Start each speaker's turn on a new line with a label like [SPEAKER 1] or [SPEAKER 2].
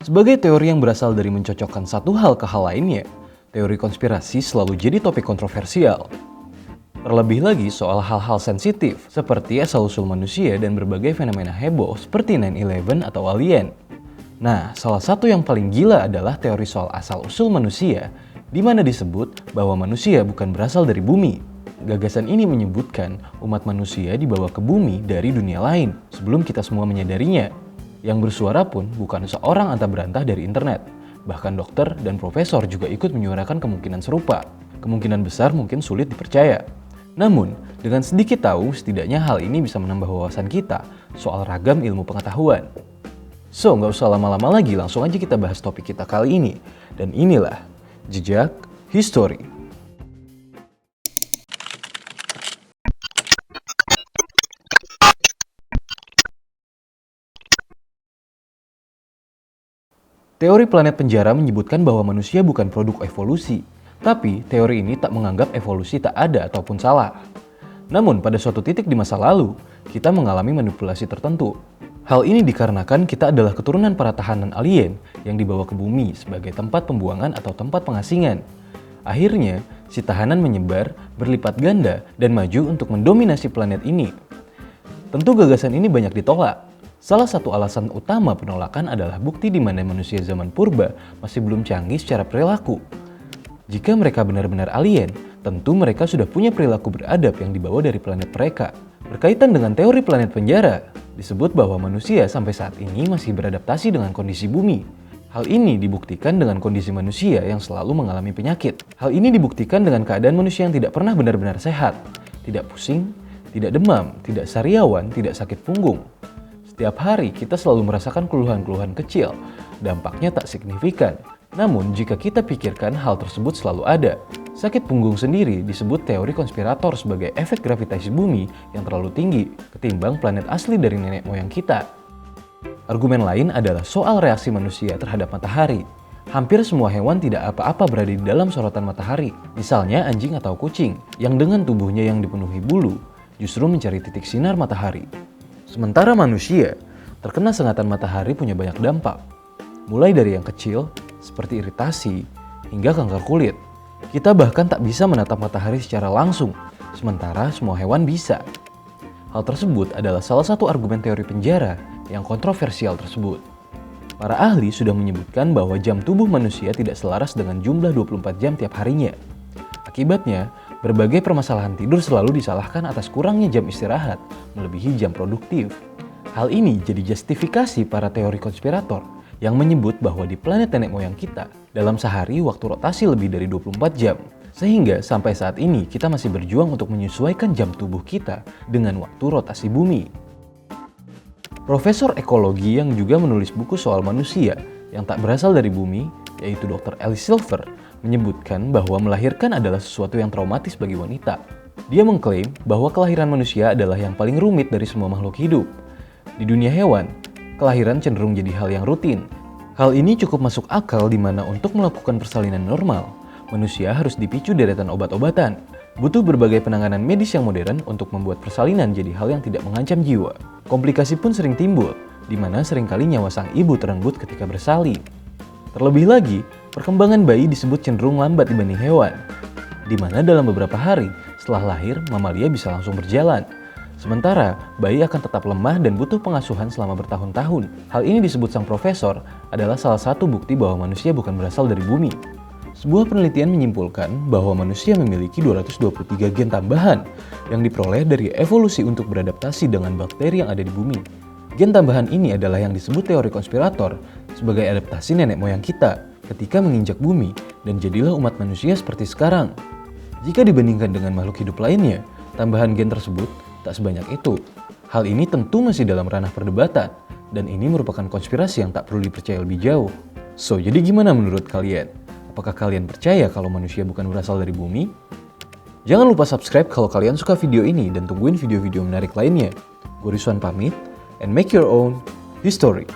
[SPEAKER 1] Sebagai teori yang berasal dari mencocokkan satu hal ke hal lainnya, teori konspirasi selalu jadi topik kontroversial. Terlebih lagi soal hal-hal sensitif seperti asal-usul manusia dan berbagai fenomena heboh seperti 9/11 atau alien. Nah, salah satu yang paling gila adalah teori soal asal-usul manusia, di mana disebut bahwa manusia bukan berasal dari bumi. Gagasan ini menyebutkan umat manusia dibawa ke bumi dari dunia lain sebelum kita semua menyadarinya. Yang bersuara pun bukan seorang antah berantah dari internet. Bahkan dokter dan profesor juga ikut menyuarakan kemungkinan serupa. Kemungkinan besar mungkin sulit dipercaya. Namun, dengan sedikit tahu, setidaknya hal ini bisa menambah wawasan kita soal ragam ilmu pengetahuan. So, nggak usah lama-lama lagi, langsung aja kita bahas topik kita kali ini. Dan inilah Jejak History. Teori planet penjara menyebutkan bahwa manusia bukan produk evolusi, tapi teori ini tak menganggap evolusi tak ada ataupun salah. Namun pada suatu titik di masa lalu, kita mengalami manipulasi tertentu. Hal ini dikarenakan kita adalah keturunan para tahanan alien yang dibawa ke bumi sebagai tempat pembuangan atau tempat pengasingan. Akhirnya, si tahanan menyebar, berlipat ganda, dan maju untuk mendominasi planet ini. Tentu gagasan ini banyak ditolak. Salah satu alasan utama penolakan adalah bukti di mana manusia zaman purba masih belum canggih secara perilaku. Jika mereka benar-benar alien, tentu mereka sudah punya perilaku beradab yang dibawa dari planet mereka. Berkaitan dengan teori planet penjara, disebut bahwa manusia sampai saat ini masih beradaptasi dengan kondisi bumi. Hal ini dibuktikan dengan kondisi manusia yang selalu mengalami penyakit. Hal ini dibuktikan dengan keadaan manusia yang tidak pernah benar-benar sehat, tidak pusing, tidak demam, tidak sariawan, tidak sakit punggung. Setiap hari kita selalu merasakan keluhan-keluhan kecil, dampaknya tak signifikan. Namun jika kita pikirkan hal tersebut selalu ada. Sakit punggung sendiri disebut teori konspirator sebagai efek gravitasi bumi yang terlalu tinggi ketimbang planet asli dari nenek moyang kita. Argumen lain adalah soal reaksi manusia terhadap matahari. Hampir semua hewan tidak apa-apa berada di dalam sorotan matahari. Misalnya anjing atau kucing yang dengan tubuhnya yang dipenuhi bulu justru mencari titik sinar matahari. Sementara manusia, terkena sengatan matahari punya banyak dampak. Mulai dari yang kecil, seperti iritasi, hingga kanker kulit. Kita bahkan tak bisa menatap matahari secara langsung, sementara semua hewan bisa. Hal tersebut adalah salah satu argumen teori penjara yang kontroversial tersebut. Para ahli sudah menyebutkan bahwa jam tubuh manusia tidak selaras dengan jumlah 24 jam tiap harinya. Akibatnya, berbagai permasalahan tidur selalu disalahkan atas kurangnya jam istirahat, melebihi jam produktif. Hal ini jadi justifikasi para teori konspirator yang menyebut bahwa di planet nenek moyang kita, dalam sehari waktu rotasi lebih dari 24 jam. Sehingga sampai saat ini kita masih berjuang untuk menyesuaikan jam tubuh kita dengan waktu rotasi bumi. Profesor ekologi yang juga menulis buku soal manusia yang tak berasal dari bumi, yaitu Dr. Alice Silver, menyebutkan bahwa melahirkan adalah sesuatu yang traumatis bagi wanita. Dia mengklaim bahwa kelahiran manusia adalah yang paling rumit dari semua makhluk hidup. Di dunia hewan, kelahiran cenderung jadi hal yang rutin. Hal ini cukup masuk akal di mana untuk melakukan persalinan normal, manusia harus dipicu deretan obat-obatan. Butuh berbagai penanganan medis yang modern untuk membuat persalinan jadi hal yang tidak mengancam jiwa. Komplikasi pun sering timbul, di mana seringkali nyawa sang ibu terenggut ketika bersalin. Terlebih lagi, perkembangan bayi disebut cenderung lambat dibanding hewan, di mana dalam beberapa hari setelah lahir, mamalia bisa langsung berjalan. Sementara, bayi akan tetap lemah dan butuh pengasuhan selama bertahun-tahun. Hal ini disebut sang profesor adalah salah satu bukti bahwa manusia bukan berasal dari bumi. Sebuah penelitian menyimpulkan bahwa manusia memiliki 223 gen tambahan yang diperoleh dari evolusi untuk beradaptasi dengan bakteri yang ada di bumi. Gen tambahan ini adalah yang disebut teori konspirator sebagai adaptasi nenek moyang kita ketika menginjak bumi dan jadilah umat manusia seperti sekarang. Jika dibandingkan dengan makhluk hidup lainnya, tambahan gen tersebut tak sebanyak itu. Hal ini tentu masih dalam ranah perdebatan dan ini merupakan konspirasi yang tak perlu dipercaya lebih jauh. So, jadi gimana menurut kalian? Apakah kalian percaya kalau manusia bukan berasal dari bumi? Jangan lupa subscribe kalau kalian suka video ini dan tungguin video-video menarik lainnya. Gue Rizwan pamit, and make your own history.